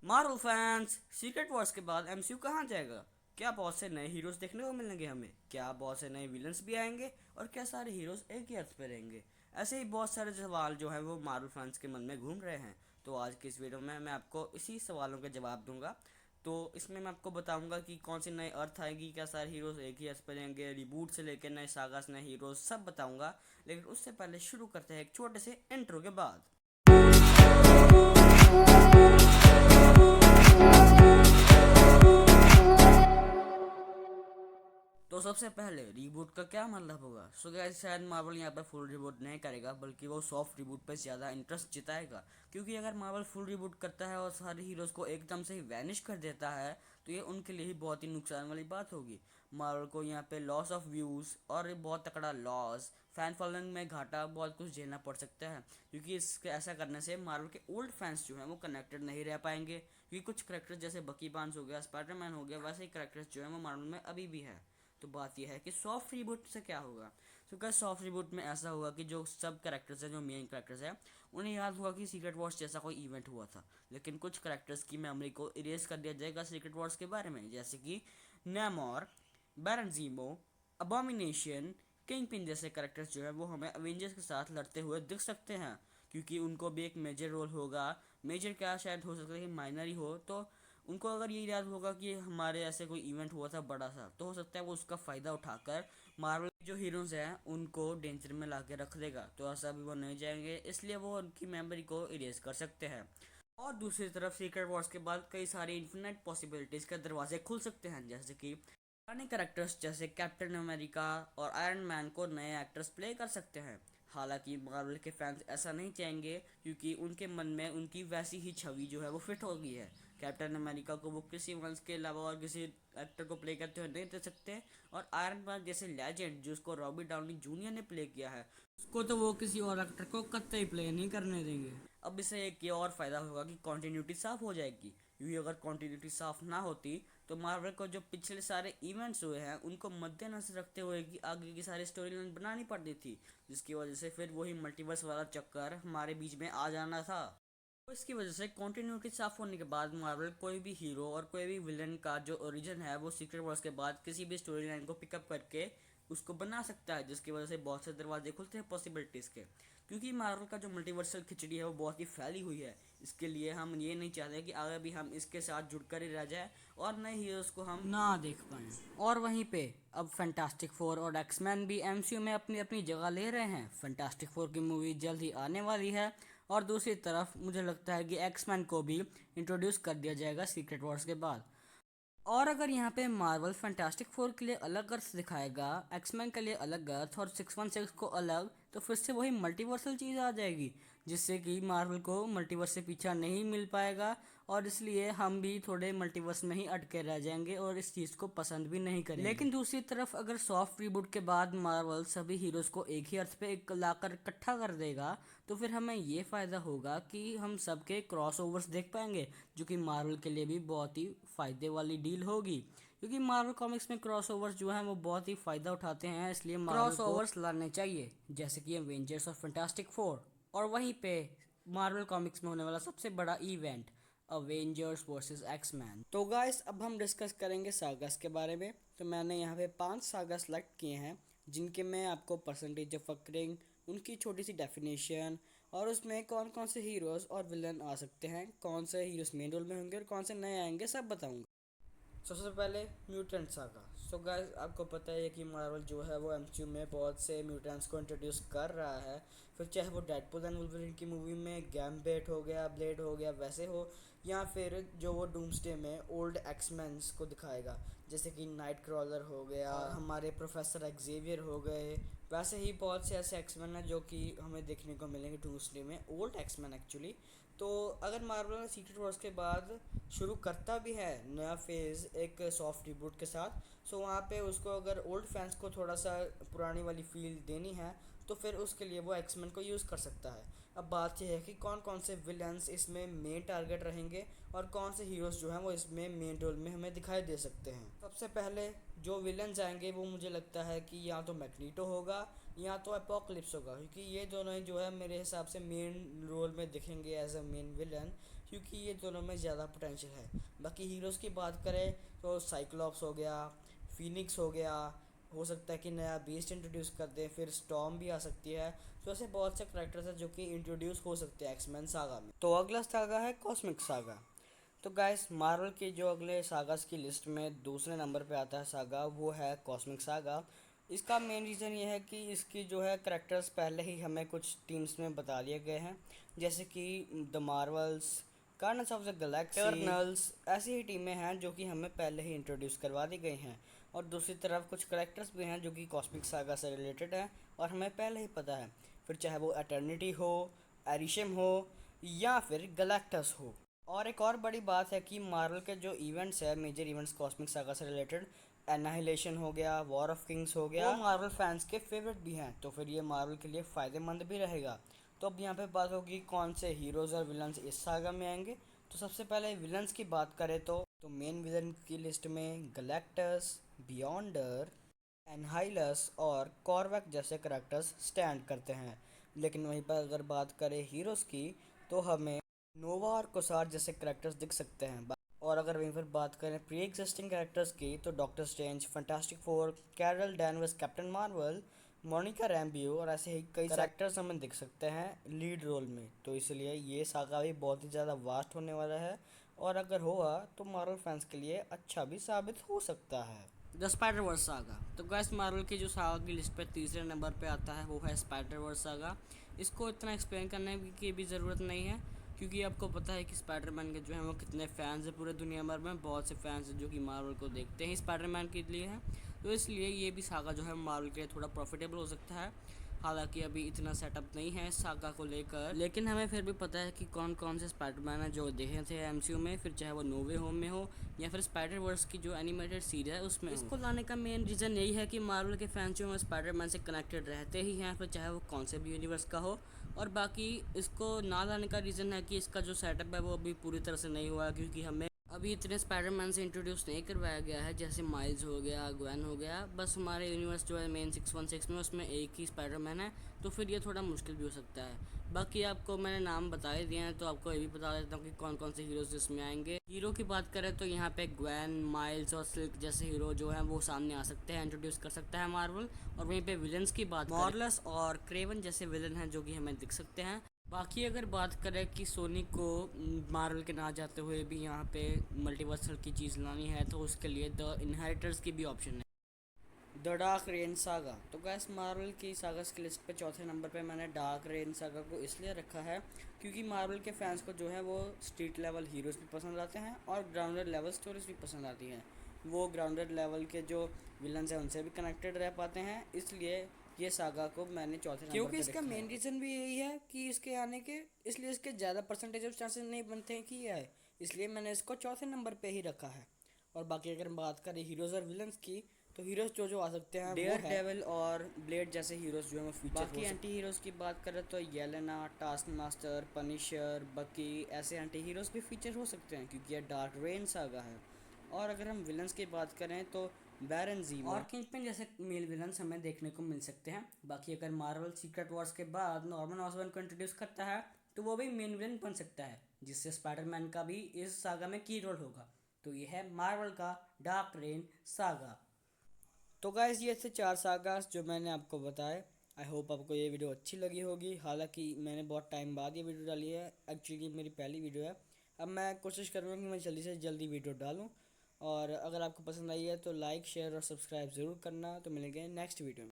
Marvel fans, secret Wars के बाद MCU कहाँ जाएगा? क्या बहुत से नए हीरोज देखने को मिलेंगे हमें? क्या बहुत से नए विलन्स भी आएंगे? और क्या सारे हीरोज एक ही अर्थ पे रहेंगे? ऐसे ही बहुत सारे सवाल जो हैं वो मार्वल फैंस के मन में घूम रहे हैं। तो आज की इस वीडियो में मैं आपको इसी सवालों के जवाब दूंगा। तो इसमें मैं आपको बताऊंगा कि कौन सी नई अर्थ आएगी, क्या सारे हीरोज एक ही अर्थ पे रहेंगे, रिबूट से लेकर नए सागास, नए हीरोज सब बताऊंगा। लेकिन उससे पहले शुरू करते हैं एक छोटे से इंट्रो के बाद। तो सबसे पहले रीबूट का क्या मतलब होगा? सो गाइस, शायद मार्वल यहाँ पर फुल रिबूट नहीं करेगा, बल्कि वो सॉफ्ट रिबूट पर ज़्यादा इंटरेस्ट जिताएगा। क्योंकि अगर मार्वल फुल रिबूट करता है और सारे हीरोज को एकदम से ही वैनिश कर देता है, तो ये उनके लिए ही बहुत ही नुकसान वाली बात होगी। मार्वल को यहाँ पे लॉस ऑफ व्यूज़ और बहुत तकड़ा लॉस, फैन फॉलोइंग में घाटा, बहुत कुछ झेलना पड़ सकता है। क्योंकि इसके ऐसा करने से मार्वल के ओल्ड फैंस जो हैं वो कनेक्टेड नहीं रह पाएंगे। क्योंकि कुछ करेक्टर्स जैसे बकी बार्न्स हो गया, स्पाइडरमैन हो गया, वैसे ही करेक्टर्स जो हैं वो मार्वल में अभी भी है। तो बात यह है कि सॉफ्ट रिबूट से क्या होगा। तो क्या सॉफ्ट रिबूट में ऐसा होगा कि जो सब कैरेक्टर्स हैं, जो मेन कैरेक्टर्स हैं, उन्हें याद हुआ कि सीक्रेट वॉर्स जैसा कोई इवेंट हुआ था। लेकिन कुछ कैरेक्टर्स की मेमोरी को इरेज कर दिया जाएगा सीक्रेट वॉर्स के बारे में, जैसे कि नेमोर, बैरन ज़ीमो, अबोमिनेशन, किंग पिन जैसे कैरेक्टर्स जो है वो हमें अवेंजर्स के साथ लड़ते हुए दिख सकते हैं। क्योंकि उनको भी एक मेजर रोल होगा। मेजर क्या, शायद हो सकता है कि माइनर ही हो। तो उनको अगर ये याद होगा कि हमारे ऐसे कोई इवेंट हुआ था बड़ा सा, तो हो सकता है वो उसका फ़ायदा उठाकर मार्वल जो हीरोज़ हैं उनको डेंजर में ला के रख देगा। तो ऐसा भी वो नहीं जाएंगे, इसलिए वो उनकी मेमोरी को इरेज कर सकते हैं। और दूसरी तरफ सीक्रेट वॉर्स के बाद कई सारी इन्फिनिट पॉसिबिलिटीज़ के दरवाजे खुल सकते हैं, जैसे कि पुराने कैरेक्टर्स जैसे कैप्टन अमेरिका और आयरन मैन को नए एक्टर्स प्ले कर सकते हैं। हालांकि मार्वल के फैंस ऐसा नहीं चाहेंगे, क्योंकि उनके मन में उनकी वैसी ही छवि जो है वो फिट हो गई है। कैप्टन अमेरिका को वो किसी वंश के अलावा और किसी एक्टर को प्ले करते हुए नहीं दे सकते। और आयरन मैन जैसे लेजेंड जिसको रॉबर्ट डाउनी जूनियर ने प्ले किया है, उसको तो वो किसी और एक्टर को कतई प्ले नहीं करने देंगे। अब इससे एक ये और फ़ायदा होगा कि कॉन्टीन्यूटी साफ हो जाएगी। क्योंकि अगर कॉन्टीन्यूटी साफ ना होती, तो मार्वल को जो पिछले सारे इवेंट्स हुए हैं उनको मद्देनजर रखते हुए कि आगे की सारी स्टोरी लाइन बनानी पड़ती थी, जिसकी वजह से फिर वही मल्टीवर्स वाला चक्कर हमारे बीच में आ जाना था। तो इसकी वजह से कॉन्टीन्यूटी साफ होने के बाद मार्वल कोई भी हीरो और कोई भी विलन का जो ओरिजिन है वो सीक्रेट वॉर्स के बाद किसी भी स्टोरी लाइन को पिकअप करके उसको बना सकता है, जिसकी वजह से बहुत से दरवाजे खुलते हैं पॉसिबिलिटीज़ के। क्योंकि मार्वल का जो मल्टीवर्सल खिचड़ी है वो बहुत ही फैली हुई है। इसके लिए हम ये नहीं चाहते कि आगे भी हम इसके साथ जुड़कर ही रह जाए और नए हीरोज़ को हम ना देख पाएँ। और वहीं पे अब फैंटास्टिक फोर और एक्समैन भी एमसीयू में अपनी अपनी जगह ले रहे हैं। फैंटास्टिक फोर की मूवी जल्द ही आने वाली है। और दूसरी तरफ मुझे लगता है कि एक्समैन को भी इंट्रोड्यूस कर दिया जाएगा सीक्रेट वॉर्स के बाद। और अगर यहाँ पे मार्वल फैंटास्टिक फोर के लिए अलग अर्थ दिखाएगा, एक्समैन के लिए अलग अर्थ और 616 को अलग, तो फिर से वही मल्टीवर्सल चीज़ आ जाएगी, जिससे कि मार्वल को मल्टीवर्स से पीछा नहीं मिल पाएगा। और इसलिए हम भी थोड़े मल्टीवर्स में ही अटके रह जाएंगे और इस चीज़ को पसंद भी नहीं करेंगे। लेकिन दूसरी तरफ अगर सॉफ्ट रिबूट के बाद मार्वल सभी हीरोज़ को एक ही अर्थ पे एक लाकर इकट्ठा कर देगा, तो फिर हमें ये फ़ायदा होगा कि हम सबके क्रॉस ओवर्स देख पाएंगे, जो कि मार्वल के लिए भी बहुत ही फ़ायदे वाली डील होगी। क्योंकि मार्वल कॉमिक्स में क्रॉस ओवर्स जो हैं वो बहुत ही फ़ायदा उठाते हैं, इसलिए क्रॉस ओवर्स लाने चाहिए, जैसे कि एवेंजर्स और फैंटास्टिक फोर। और वहीं पे मार्वल कॉमिक्स में होने वाला सबसे बड़ा इवेंट, अवेंजर्स वर्सेस एक्समैन। तो गाइस, अब हम डिस्कस करेंगे सागास के बारे में। तो मैंने यहाँ पे 5 सागा सेलेक्ट किए हैं, जिनके मैं आपको परसेंटेज ऑफ अकरिंग, उनकी छोटी सी डेफिनेशन, और उसमें कौन कौन से हीरोज़ और विलन आ सकते हैं, कौन से हीरोज़ मेन रोल में होंगे और कौन से नए आएंगे, सब बताऊंगा। सबसे पहले म्यूटेंट सागा। सो गाइस, आपको पता है कि मार्वल जो है वो एमसीयू में बहुत से म्यूटेंट्स को इंट्रोड्यूस कर रहा है। फिर चाहे वो डेडपूल एंड वुल्वरीन की मूवी में गैम्बेट हो गया, ब्लेड हो गया, वैसे हो, या फिर जो वो डूम्सडे में ओल्ड एक्समैन्स को दिखाएगा, जैसे कि नाइट क्रॉलर हो गया, हमारे प्रोफेसर एक्जेवियर हो गए। वैसे ही बहुत से ऐसे एक्समैन हैं जो कि हमें देखने को मिलेंगे डूम्सडे में, ओल्ड एक्समैन एक्चुअली। तो अगर मार्वल सीक्रेट वॉर्स के बाद शुरू करता भी है नया फेज़ एक सॉफ्ट रिबूट के साथ, सो वहाँ पे उसको अगर ओल्ड फैंस को थोड़ा सा पुरानी वाली फील देनी है, तो फिर उसके लिए वो एक्समैन को यूज़ कर सकता है। अब बात यह है कि कौन कौन से विलन्स इसमें मेन टारगेट रहेंगे और कौन से हीरोज़ जो हैं वो इसमें मेन रोल में हमें दिखाई दे सकते हैं। सबसे पहले जो विलन्स आएंगे वो मुझे लगता है कि या तो मैग्नीटो होगा या तो एपोकलिप्स होगा, क्योंकि ये दोनों ही जो है मेरे हिसाब से मेन रोल में दिखेंगे एज अ मेन विलन। क्योंकि ये दोनों में ज़्यादा पोटेंशियल है। बाकी हीरोज़ की बात करें तो साइक्लॉप्स हो गया, फीनिक्स हो गया, हो सकता है कि नया बीस्ट इंट्रोड्यूस कर दें, फिर स्टॉर्म भी आ सकती है। तो ऐसे बहुत से करैक्टर्स हैं जो कि इंट्रोड्यूस हो सकते हैं एक्समैन सागा में। तो अगला सागा है कॉस्मिक सागा। तो गाइस मार्वल के जो अगले सागास की लिस्ट में दूसरे नंबर पे आता है सागा, वो है कॉस्मिक सागा। इसका मेन रीज़न ये है कि इसकी जो है करैक्टर्स पहले ही हमें कुछ टीम्स में बता दिए गए हैं, जैसे कि the Marvels, Guardians of the Galaxy, Eternals. ऐसी ही टीमें हैं जो कि हमें पहले ही इंट्रोड्यूस करवा दी गई हैं। और दूसरी तरफ कुछ करैक्टर्स भी हैं जो कि कॉस्मिक सागा से रिलेटेड हैं और हमें पहले ही पता है, फिर चाहे वो एटर्निटी हो, एरिशम हो या फिर गैलेक्टस हो। और एक और बड़ी बात है कि मार्वल के जो इवेंट्स है, मेजर इवेंट्स कॉस्मिक सागा से रिलेटेड, एनाहिलेशन हो गया, वॉर ऑफ किंग्स हो गया, वो मार्वल फैंस के फेवरेट भी हैं, तो फिर ये मार्वल के लिए फ़ायदेमंद भी रहेगा। तो अब यहाँ पे बात होगी कौन से हीरोज़ और विलन्स इस सागा में आएंगे। तो सबसे पहले विलन्स की बात करें तो मेन विलन की लिस्ट में गैलेक्टस, बियॉन्डर, एनहाइलस और कॉर्वैक जैसे करैक्टर्स स्टैंड करते हैं। लेकिन वहीं पर अगर बात करें हीरोज़ की तो हमें नोवा और कोसार जैसे करैक्टर्स दिख सकते हैं। और अगर वहीं पर बात करें प्री एग्जिस्टिंग कैरेक्टर्स की तो Doctor Strange, Fantastic Four, Carol Danvers, Captain Marvel, Monica Rambeau और ऐसे ही कई कैरेक्टर्स हमें दिख सकते हैं लीड रोल में। तो इसलिए ये सागा भी बहुत ही ज़्यादा वास्ट होने वाला है और अगर हुआ तो मार्वल फैंस के लिए अच्छा भी साबित हो सकता है। The Spider verse saga. तो गैस मार्वल की जो सागा की लिस्ट पे तीसरे नंबर पे आता है वो है स्पाइडर वर्स सागा। इसको इतना एक्सप्लेन करने की भी ज़रूरत नहीं है, क्योंकि आपको पता है कि स्पाइडरमैन के जो हैं वो कितने फ़ैन्स हैं पूरे दुनिया भर में। बहुत से फैंस हैं जो कि मार्वल को देखते हैं स्पाइडरमैन के लिए हैं, तो इसलिए ये भी सागा जो है मार्वल के लिए थोड़ा प्रॉफिटेबल हो सकता है। हालांकि अभी इतना सेटअप नहीं है सागा को लेकर, लेकिन हमें फिर भी पता है कि कौन कौन से स्पाइडरमैन हैं जो देखे थे एमसीयू में, फिर चाहे वो नो वे होम में हो या फिर स्पाइडर वर्स की जो एनिमेटेड सीरीज है उसमें। इसको लाने का मेन रीज़न यही है कि मार्वल के फैंस जो हैं स्पाइडरमैन से कनेक्टेड रहते ही हैं, फिर चाहे वो कौन से भी यूनिवर्स का हो। और बाकी इसको ना लाने का रीज़न है कि इसका जो सेटअप है वो अभी पूरी तरह से नहीं हुआ है, क्योंकि हमें अभी इतने स्पाइडरमैन से इंट्रोड्यूस नहीं करवाया गया है, जैसे माइल्स हो गया, ग्वेन हो गया। बस हमारे यूनिवर्स जो है मेन 616 में उसमें एक ही स्पाइडरमैन है, तो फिर ये थोड़ा मुश्किल भी हो सकता है। बाकी आपको मैंने नाम बता ही दिए हैं, तो आपको ये भी बता देता हूँ कि कौन कौन से हीरोज़ इसमें आएंगे। हीरो की बात करें तो यहाँ पे ग्वेन, माइल्स और सिल्क जैसे हीरो जो हैं वो सामने आ सकते हैं, इंट्रोड्यूस कर सकता है मार्वल। और वहीं पे विलन्स की बात मॉर्लस और क्रेवन जैसे विलन हैं जो कि हमें दिख सकते हैं। बाकी अगर बात करें कि सोनी को मार्वल के ना जाते हुए भी यहाँ पे मल्टीवर्सल की चीज़ लानी है, तो उसके लिए द इनहेरिटर्स की भी ऑप्शन है। The dark rain saga. तो गैस मार्वल की सागास की लिस्ट पे चौथे नंबर पे मैंने डार्क रेन सागा को इसलिए रखा है क्योंकि मार्वल के फैंस को जो है वो स्ट्रीट लेवल हीरोज़ भी पसंद आते हैं और ग्राउंडेड लेवल स्टोरीज भी पसंद आती हैं। वो ग्राउंडेड लेवल के जो विलन्स हैं उनसे भी कनेक्टेड रह पाते हैं, इसलिए ये सागा को मैंने चौथे नंबर क्योंकि इसका मेन रीज़न भी यही है कि इसके आने के, इसलिए इसके ज़्यादा परसेंटेज ऑफ चांसेस नहीं बनते हैं कि ये आए, इसलिए मैंने इसको चौथे नंबर पे ही रखा है। और बाकी अगर बात करें हीरोज़ और विलन्स की तो हीरोज़ जो आ सकते हैं डेयर डेविल और ब्लेड जैसे हीरोज़ जो हैं वो फीचर। बाकी एंटी हीरोज़ की बात करें तो येलेना, टास्क मास्टर, पनिशर, बकी ऐसे एंटी हीरोज़ भी फीचर हो सकते हैं क्योंकि यह डार्क रेन सागा है। और अगर हम विलन्स की बात करें तो बैरन ज़ीमो और किंगपिन जैसे मेल विलन्स हमें देखने को मिल सकते हैं। बाकी अगर मार्वल सीक्रेट वॉर्स के बाद नॉर्मन ऑसबॉर्न को इंट्रोड्यूस करता है तो वो भी मेन विलन बन सकता है, जिससे स्पाइडरमैन का भी इस सागा में की रोल होगा। तो ये है मार्वल का डार्क रेन सागा। तो गाइस ये थे 4 सागास जो मैंने आपको बताए। आई होप आपको ये वीडियो अच्छी लगी होगी। हालांकि मैंने बहुत टाइम बाद ये वीडियो डाली है, एक्चुअली मेरी पहली वीडियो है। अब मैं कोशिश करूँगा कि मैं जल्दी से जल्दी वीडियो डालूँ। और अगर आपको पसंद आई है तो लाइक, शेयर और सब्सक्राइब ज़रूर करना। तो मिलेंगे नेक्स्ट वीडियो में।